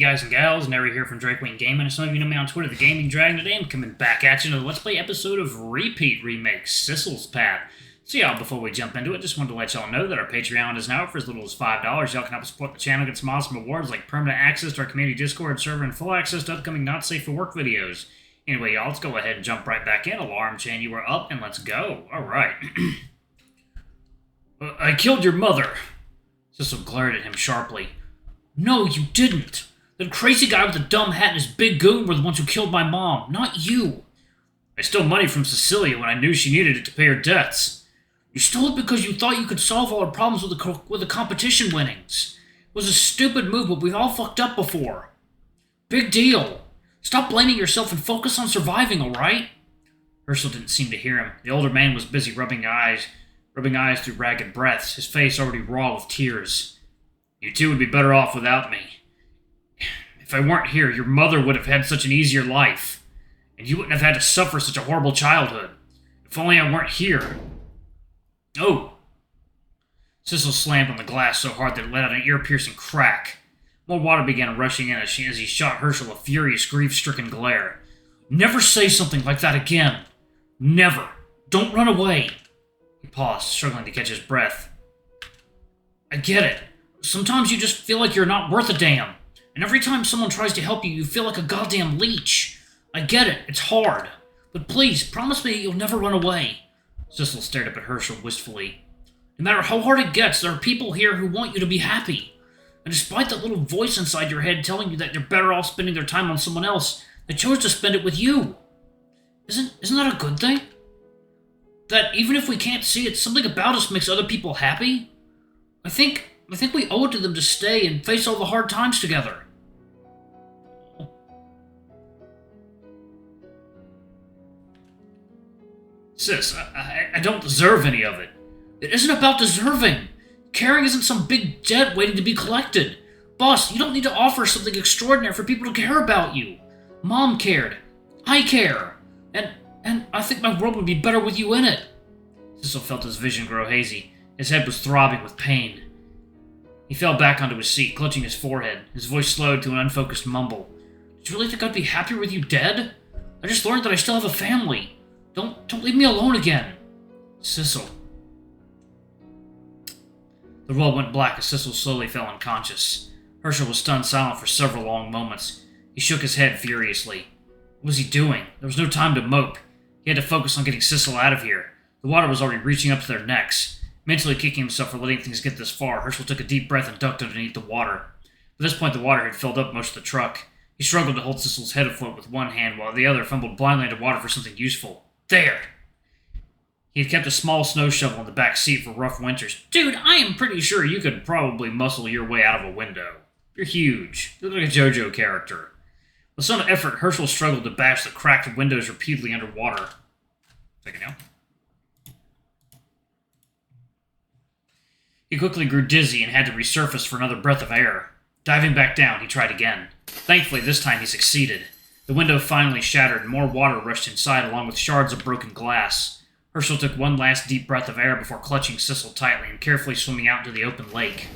guys and gals, Nary here from Drake Wayne Gaming, and some of you know me on Twitter, the Gaming Dragon. Today I'm coming back at you in a Let's Play episode of Remake, Sissel's Path. So y'all, before we jump into it, just wanted to let y'all know that our Patreon is now up for as little as $5. Y'all can help support the channel, get some awesome rewards like permanent access to our community Discord server and full access to upcoming not safe for work videos. Anyway, y'all, let's go ahead and jump right back in. Alarm chain, you are up, and let's go. Alright. I killed your mother. Sissel glared at him sharply. No, you didn't. That crazy guy with the dumb hat and his big goon were the ones who killed my mom, not you. I stole money from Cecilia when I knew she needed it to pay her debts. You stole it because you thought you could solve all our problems with the competition winnings. It was a stupid move, but we've all fucked up before. Big deal. Stop blaming yourself and focus on surviving, alright? Herschel didn't seem to hear him. The older man was busy rubbing eyes through ragged breaths, his face already raw with tears. You two would be better off without me. If I weren't here, your mother would have had such an easier life, and you wouldn't have had to suffer such a horrible childhood. If only I weren't here. Oh! Sissel slammed on the glass so hard that it let out an ear-piercing crack. More water began rushing in as he shot Herschel a furious, grief-stricken glare. Never say something like that again. Never. Don't run away. He paused, struggling to catch his breath. I get it. Sometimes you just feel like you're not worth a damn. And every time someone tries to help you, you feel like a goddamn leech. I get it. It's hard. But please, promise me you'll never run away. Sissel stared up at Herschel wistfully. No matter how hard it gets, there are people here who want you to be happy. And despite that little voice inside your head telling you that they're better off spending their time on someone else, they chose to spend it with you. Isn't that a good thing? That even if we can't see it, something about us makes other people happy? I think we owe it to them to stay and face all the hard times together. Sis, I don't deserve any of it. It isn't about deserving. Caring isn't some big debt waiting to be collected. Boss, you don't need to offer something extraordinary for people to care about you. Mom cared. I care. And I think my world would be better with you in it. Sissel felt his vision grow hazy. His head was throbbing with pain. He fell back onto his seat, clutching his forehead. His voice slowed to an unfocused mumble. Did you really think I'd be happier with you dead? I just learned that I still have a family. Don't leave me alone again. Sissel. The world went black as Sissel slowly fell unconscious. Herschel was stunned silent for several long moments. He shook his head furiously. What was he doing? There was no time to mope. He had to focus on getting Sissel out of here. The water was already reaching up to their necks. Mentally kicking himself for letting things get this far, Herschel took a deep breath and ducked underneath the water. By this point, the water had filled up most of the truck. He struggled to hold Sissel's head afloat with one hand, while the other fumbled blindly into water for something useful. There! He had kept a small snow shovel in the back seat for rough winters. Dude, I am pretty sure you could probably muscle your way out of a window. You're huge. You look like a JoJo character. With some effort, Herschel struggled to bash the cracked windows repeatedly underwater. Take it now. He quickly grew dizzy and had to resurface for another breath of air. Diving back down, he tried again. Thankfully, this time he succeeded. The window finally shattered and more water rushed inside along with shards of broken glass. Herschel took one last deep breath of air before clutching Sissel tightly and carefully swimming out into the open lake.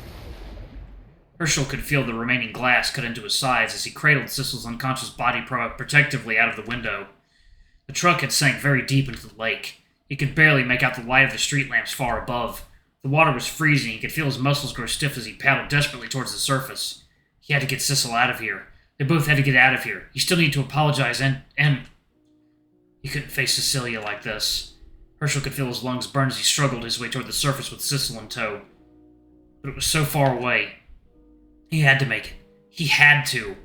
Herschel could feel the remaining glass cut into his sides as he cradled Sissel's unconscious body protectively out of the window. The truck had sank very deep into the lake. He could barely make out the light of the street lamps far above. The water was freezing. He could feel his muscles grow stiff as he paddled desperately towards the surface. He had to get Sissel out of here. They both had to get out of here. He still needed to apologize and... He couldn't face Cecilia like this. Herschel could feel his lungs burn as he struggled his way toward the surface with Sissel in tow. But it was so far away. He had to make it. He had to.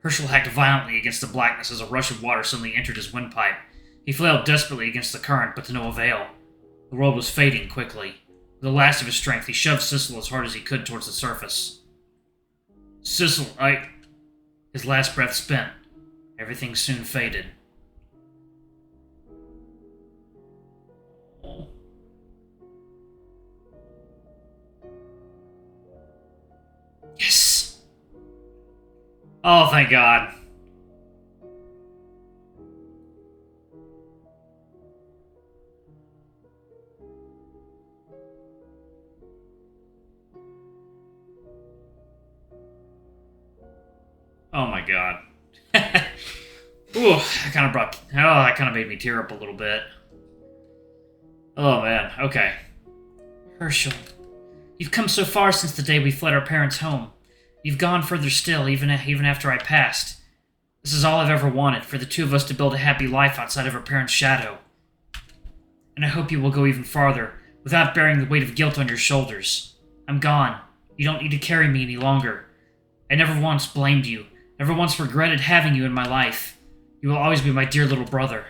Herschel hacked violently against the blackness as a rush of water suddenly entered his windpipe. He flailed desperately against the current, but to no avail. The world was fading quickly. With the last of his strength, he shoved Sissel as hard as he could towards the surface. Sissel, His last breath spent. Everything soon faded. Yes! Oh, thank God. Oh my god. Ooh, that kind of made me tear up a little bit. Oh man, okay. Herschel, you've come so far since the day we fled our parents' home. You've gone further still, even after I passed. This is all I've ever wanted, for the two of us to build a happy life outside of our parents' shadow. And I hope you will go even farther, without bearing the weight of guilt on your shoulders. I'm gone. You don't need to carry me any longer. I never once blamed you, never once regretted having you in my life. You will always be my dear little brother.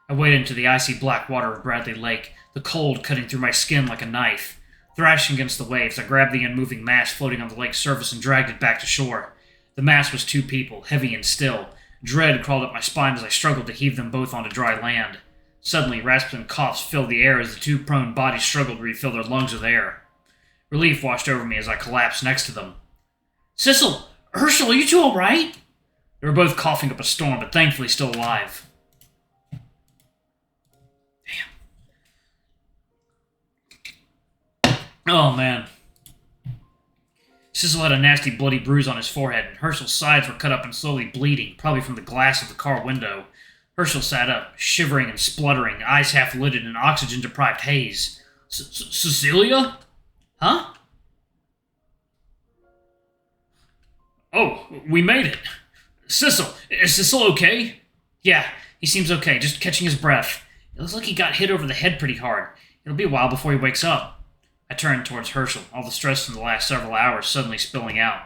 I waded into the icy black water of Bradley Lake, the cold cutting through my skin like a knife. Thrashing against the waves, I grabbed the unmoving mass floating on the lake's surface and dragged it back to shore. The mass was two people, heavy and still. Dread crawled up my spine as I struggled to heave them both onto dry land. Suddenly, rasping coughs filled the air as the two prone bodies struggled to refill their lungs with air. Relief washed over me as I collapsed next to them. Cecil! Herschel, are you two alright? They were both coughing up a storm, but thankfully still alive. Oh, man. Cecil had a nasty bloody bruise on his forehead, and Herschel's sides were cut up and slowly bleeding, probably from the glass of the car window. Herschel sat up, shivering and spluttering, eyes half-lidded in oxygen-deprived haze. Cecilia? Huh? Oh, we made it. Cecil, is Cecil okay? Yeah, he seems okay, just catching his breath. It looks like he got hit over the head pretty hard. It'll be a while before he wakes up. I turned towards Herschel, all the stress from the last several hours suddenly spilling out.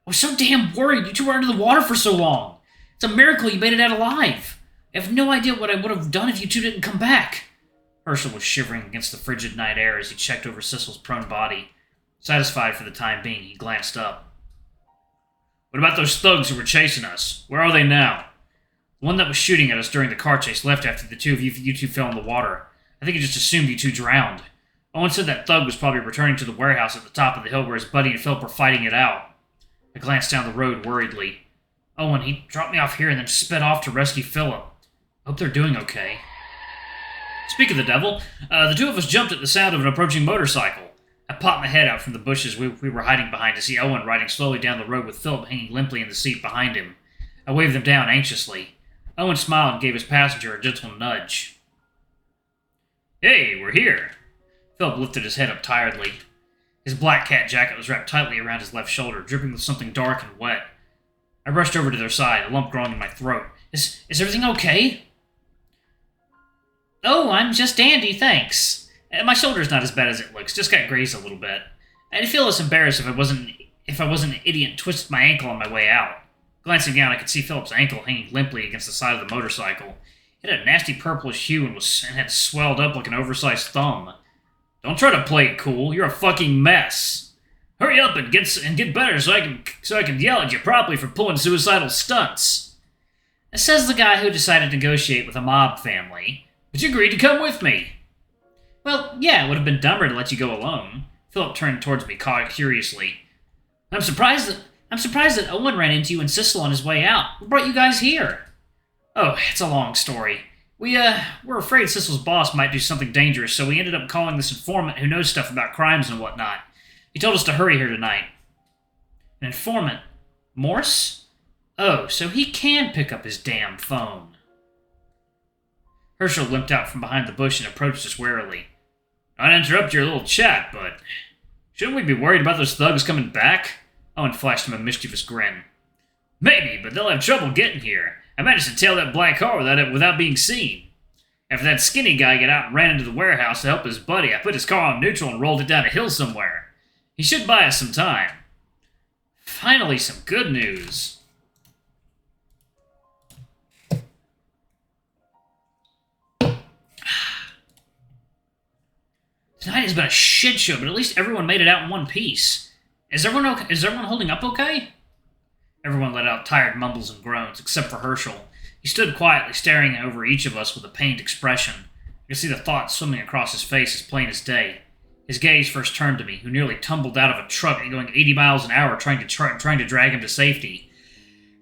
I was so damn worried. You two were under the water for so long. It's a miracle you made it out alive. I have no idea what I would have done if you two didn't come back. Herschel was shivering against the frigid night air as he checked over Cecil's prone body. Satisfied for the time being, he glanced up. What about those thugs who were chasing us? Where are they now? The one that was shooting at us during the car chase left after the two of you two fell in the water. I think he just assumed you two drowned. Owen said that thug was probably returning to the warehouse at the top of the hill where his buddy and Philip were fighting it out. I glanced down the road worriedly. Owen, he dropped me off here and then sped off to rescue Philip. Hope they're doing okay. Speak of the devil, the two of us jumped at the sound of an approaching motorcycle. I popped my head out from the bushes we were hiding behind to see Owen riding slowly down the road with Philip hanging limply in the seat behind him. I waved them down anxiously. Owen smiled and gave his passenger a gentle nudge. Hey, we're here. Philip lifted his head up tiredly. His black cat jacket was wrapped tightly around his left shoulder, dripping with something dark and wet. I rushed over to their side, a lump growing in my throat. Is everything okay? Oh, I'm just dandy, thanks. My shoulder's not as bad as it looks, just got grazed a little bit. I'd feel less embarrassed if I wasn't an idiot and twisted my ankle on my way out. Glancing down, I could see Philip's ankle hanging limply against the side of the motorcycle. It had a nasty purplish hue and had swelled up like an oversized thumb. Don't try to play it cool. You're a fucking mess. Hurry up and get better so I can yell at you properly for pulling suicidal stunts. Says the guy who decided to negotiate with a mob family. But you agreed to come with me. Well, yeah, it would have been dumber to let you go alone. Philip turned towards me curiously. I'm surprised that Owen ran into you and Cecil on his way out. What brought you guys here? Oh, it's a long story. We're afraid Cecil's boss might do something dangerous, so we ended up calling this informant who knows stuff about crimes and whatnot. He told us to hurry here tonight. An informant? Morse? Oh, so he can pick up his damn phone. Herschel limped out from behind the bush and approached us warily. Not to interrupt your little chat, but shouldn't we be worried about those thugs coming back? Owen flashed him a mischievous grin. Maybe, but they'll have trouble getting here. I managed to tail that black car without being seen. After that skinny guy got out and ran into the warehouse to help his buddy, I put his car on neutral and rolled it down a hill somewhere. He should buy us some time. Finally, some good news. Tonight has been a shit show, but at least everyone made it out in one piece. Is everyone holding up okay? Everyone let out tired mumbles and groans, except for Herschel. He stood quietly, staring over each of us with a pained expression. I could see the thoughts swimming across his face as plain as day. His gaze first turned to me, who nearly tumbled out of a truck going 80 miles an hour trying to drag him to safety.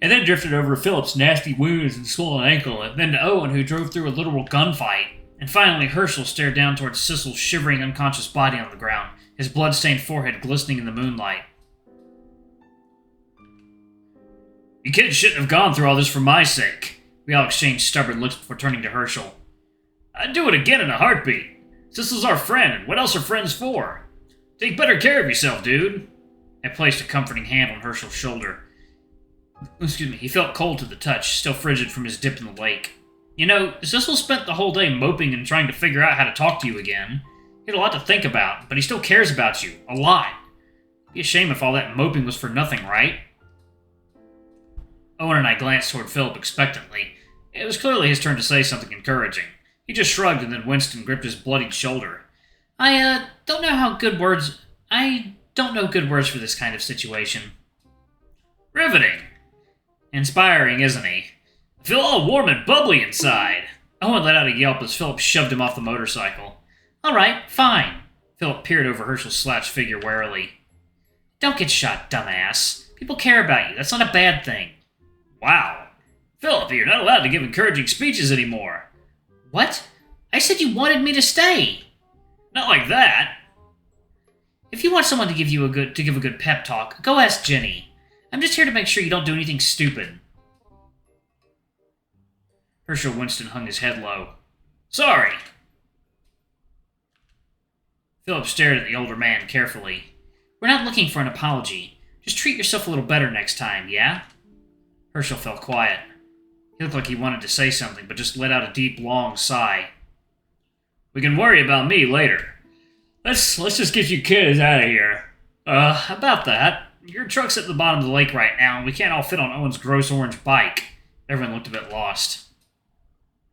And then drifted over to Philip's nasty wounds and swollen ankle, and then to Owen, who drove through a literal gunfight. And finally, Herschel stared down towards Cecil's shivering, unconscious body on the ground, his blood-stained forehead glistening in the moonlight. You kids shouldn't have gone through all this for my sake. We all exchanged stubborn looks before turning to Herschel. I'd do it again in a heartbeat. Cecil's our friend, and what else are friends for? Take better care of yourself, dude. I placed a comforting hand on Herschel's shoulder. Excuse me, he felt cold to the touch, still frigid from his dip in the lake. You know, Cecil spent the whole day moping and trying to figure out how to talk to you again. He had a lot to think about, but he still cares about you. A lot. It'd be a shame if all that moping was for nothing, right? Owen and I glanced toward Philip expectantly. It was clearly his turn to say something encouraging. He just shrugged and then winced and gripped his bloodied shoulder. I don't know good words for this kind of situation. Riveting. Inspiring, isn't he? I feel all warm and bubbly inside. Owen let out a yelp as Philip shoved him off the motorcycle. All right, fine. Philip peered over Herschel's slouched figure warily. Don't get shot, dumbass. People care about you. That's not a bad thing. Wow. Philip, you're not allowed to give encouraging speeches anymore. What? I said you wanted me to stay. Not like that. If you want someone to give a good pep talk, go ask Jenny. I'm just here to make sure you don't do anything stupid. Herschel Winston hung his head low. Sorry. Philip stared at the older man carefully. We're not looking for an apology. Just treat yourself a little better next time, yeah? Herschel fell quiet. He looked like he wanted to say something, but just let out a deep, long sigh. We can worry about me later. Let's just get you kids out of here. About that. Your truck's at the bottom of the lake right now, and we can't all fit on Owen's gross orange bike. Everyone looked a bit lost.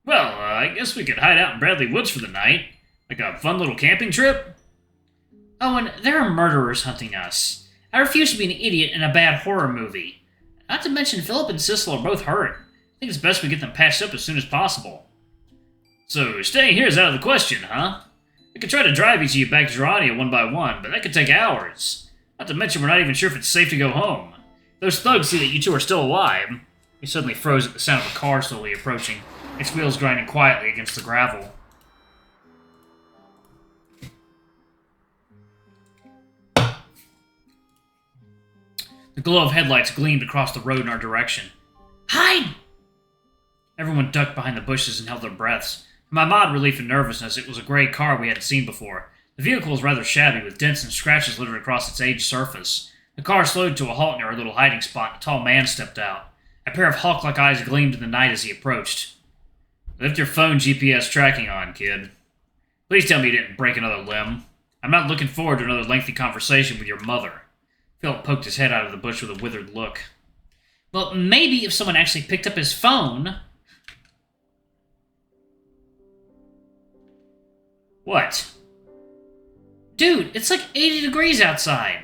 Well, I guess we could hide out in Bradley Woods for the night. Like a fun little camping trip? Owen, there are murderers hunting us. I refuse to be an idiot in a bad horror movie. Not to mention Philip and Cecil are both hurt. I think it's best we get them patched up as soon as possible. So, staying here is out of the question, huh? We could try to drive each of you back to Gerania one by one, but that could take hours. Not to mention we're not even sure if it's safe to go home. Those thugs see that you two are still alive. He suddenly froze at the sound of a car slowly approaching, its wheels grinding quietly against the gravel. The glow of headlights gleamed across the road in our direction. Hide! Everyone ducked behind the bushes and held their breaths. To my mild relief and nervousness, it was a gray car we hadn't seen before. The vehicle was rather shabby, with dents and scratches littered across its aged surface. The car slowed to a halt near our little hiding spot, and a tall man stepped out. A pair of hawk-like eyes gleamed in the night as he approached. Lift your phone GPS tracking on, kid. Please tell me you didn't break another limb. I'm not looking forward to another lengthy conversation with your mother. Philip poked his head out of the bush with a withered look. Well, maybe if someone actually picked up his phone... What? Dude, it's like 80 degrees outside.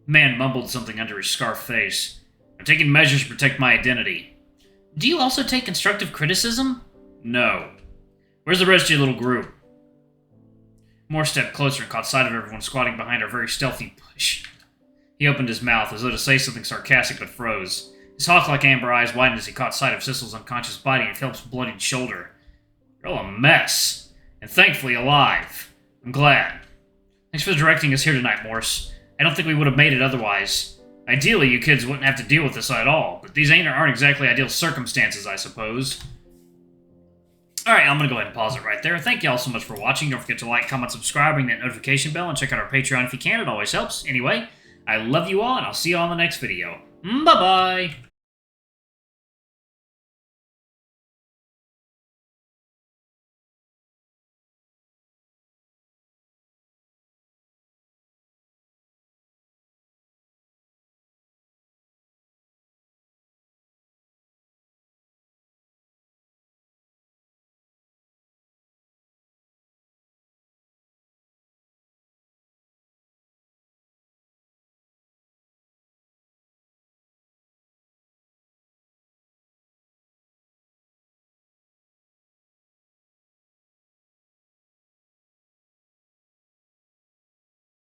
The man mumbled something under his scarf face. I'm taking measures to protect my identity. Do you also take constructive criticism? No. Where's the rest of your little group? Moore stepped closer and caught sight of everyone squatting behind our very stealthy bush. He opened his mouth as though to say something sarcastic but froze. His hawk-like amber eyes widened as he caught sight of Cecil's unconscious body and Philip's bloodied shoulder. You're all a mess. And thankfully alive. I'm glad. Thanks for directing us here tonight, Morse. I don't think we would have made it otherwise. Ideally, you kids wouldn't have to deal with this at all, but these aren't exactly ideal circumstances, I suppose. Alright, I'm going to go ahead and pause it right there. Thank you all so much for watching. Don't forget to like, comment, subscribe, ring that notification bell, and check out our Patreon if you can. It always helps. Anyway, I love you all, and I'll see you all in the next video. Bye-bye!